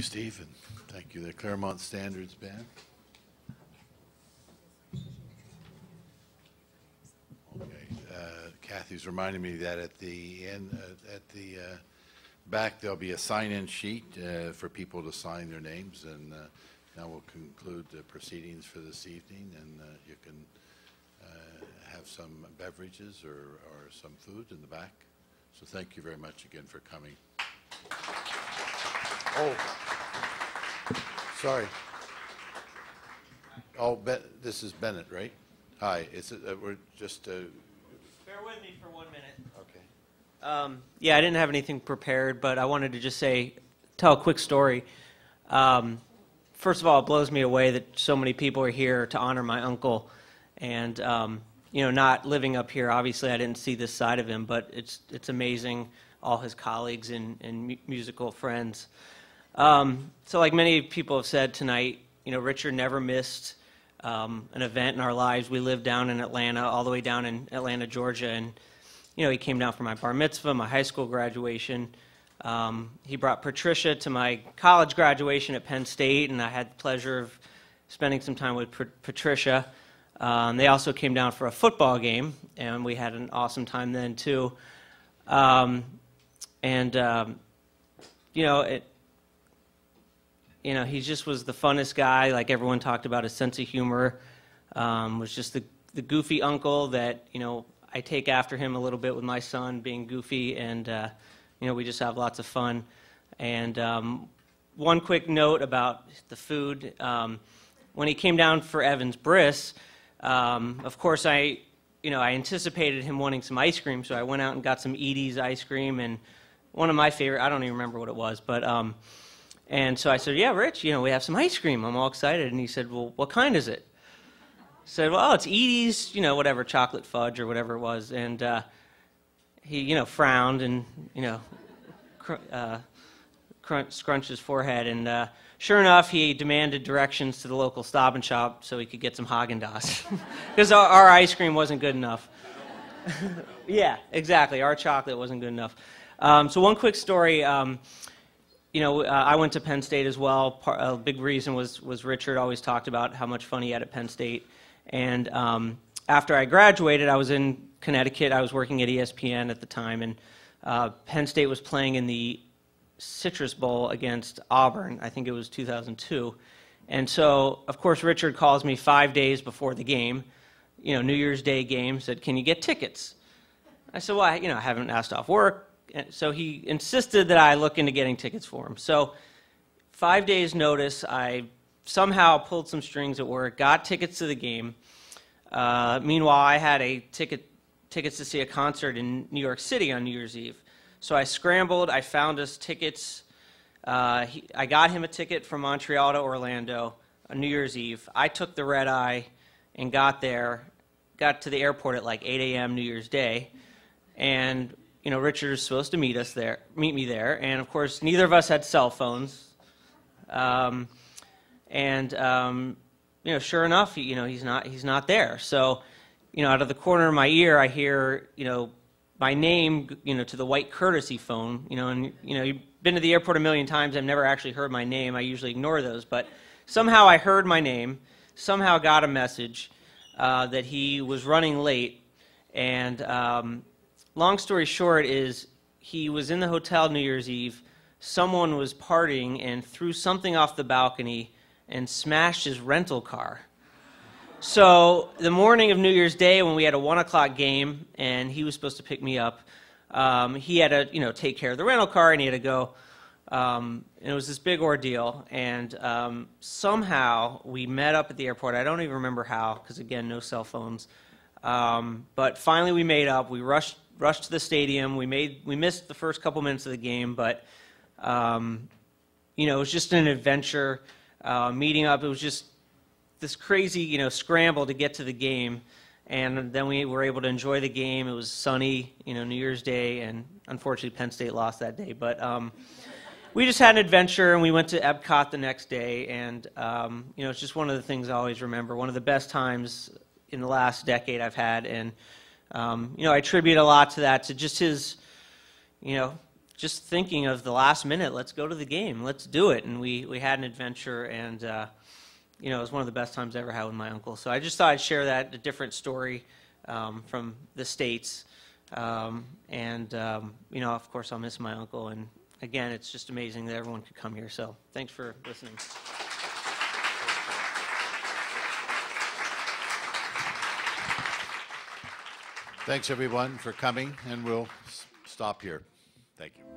you, Steve, and thank you, the Claremont Standards Band. Okay, Kathy's reminding me that at the end, at the back, there'll be a sign-in sheet for people to sign their names, and now we'll conclude the proceedings for this evening, and you can have some beverages or some food in the back. So thank you very much again for coming. Oh, sorry. Oh, this is Bennett, right? Hi. We're just. Bear with me for 1 minute. Okay. Yeah, I didn't have anything prepared, but I wanted to just tell a quick story. First of all, it blows me away that so many people are here to honor my uncle, and not living up here. Obviously, I didn't see this side of him, but it's amazing. All his colleagues and musical friends. So, like many people have said tonight, Richard never missed an event in our lives. We lived down in Atlanta, all the way down in Atlanta, Georgia, and he came down for my bar mitzvah, my high school graduation. He brought Patricia to my college graduation at Penn State, and I had the pleasure of spending some time with Patricia. They also came down for a football game, and we had an awesome time then too. He just was the funnest guy. Like everyone talked about, his sense of humor was just the goofy uncle that I take after him a little bit with my son being goofy, and we just have lots of fun. And one quick note about the food: when he came down for Evan's bris, of course I anticipated him wanting some ice cream, so I went out and got some Edie's ice cream, and one of my favorite, I don't even remember what it was, but, and so I said, yeah, Rich, we have some ice cream. I'm all excited. And he said, well, what kind is it? I said, well, it's Edie's, whatever, chocolate fudge or whatever it was. And he, frowned and, scrunched his forehead. And sure enough, he demanded directions to the local Stop and Shop so he could get some Haagen-Dazs. Because our ice cream wasn't good enough. Yeah, exactly. Our chocolate wasn't good enough. So one quick story. I went to Penn State as well. A big reason was Richard always talked about how much fun he had at Penn State. And after I graduated, I was in Connecticut. I was working at ESPN at the time, and Penn State was playing in the Citrus Bowl against Auburn. I think it was 2002. And so, of course, Richard calls me 5 days before the game, New Year's Day game, said, can you get tickets? I said, well, I haven't asked off work. So he insisted that I look into getting tickets for him. So 5 days' notice, I somehow pulled some strings at work, got tickets to the game. Meanwhile, I had tickets to see a concert in New York City on New Year's Eve. So I scrambled. I found us tickets. I got him a ticket from Montreal to Orlando on New Year's Eve. I took the red eye and got to the airport at like 8 a.m. New Year's Day. And Richard was supposed to meet me there, and of course, neither of us had cell phones. Sure enough, he's not there. So, out of the corner of my ear, I hear, my name, to the white courtesy phone, and you've been to the airport a million times. I've never actually heard my name. I usually ignore those, but somehow I heard my name. Somehow got a message that he was running late, and. Long story short is he was in the hotel New Year's Eve. Someone was partying and threw something off the balcony and smashed his rental car. So the morning of New Year's Day, when we had a 1 o'clock game and he was supposed to pick me up, he had to take care of the rental car and he had to go. And it was this big ordeal. And somehow we met up at the airport. I don't even remember how, because again, no cell phones. But finally we made up. We rushed to the stadium. We missed the first couple minutes of the game, but it was just an adventure. Meeting up, it was just this crazy scramble to get to the game, and then we were able to enjoy the game. It was sunny, New Year's Day, and unfortunately Penn State lost that day. But we just had an adventure, and we went to Epcot the next day, and it's just one of the things I always remember. One of the best times in the last decade I've had, and I attribute a lot to that, to just his, just thinking of the last minute, let's go to the game, let's do it. And we had an adventure, and it was one of the best times I ever had with my uncle. So I just thought I'd share that, a different story from the States. Of course, I'll miss my uncle. And again, it's just amazing that everyone could come here. So thanks for listening. Thanks, everyone, for coming, and we'll stop here. Thank you.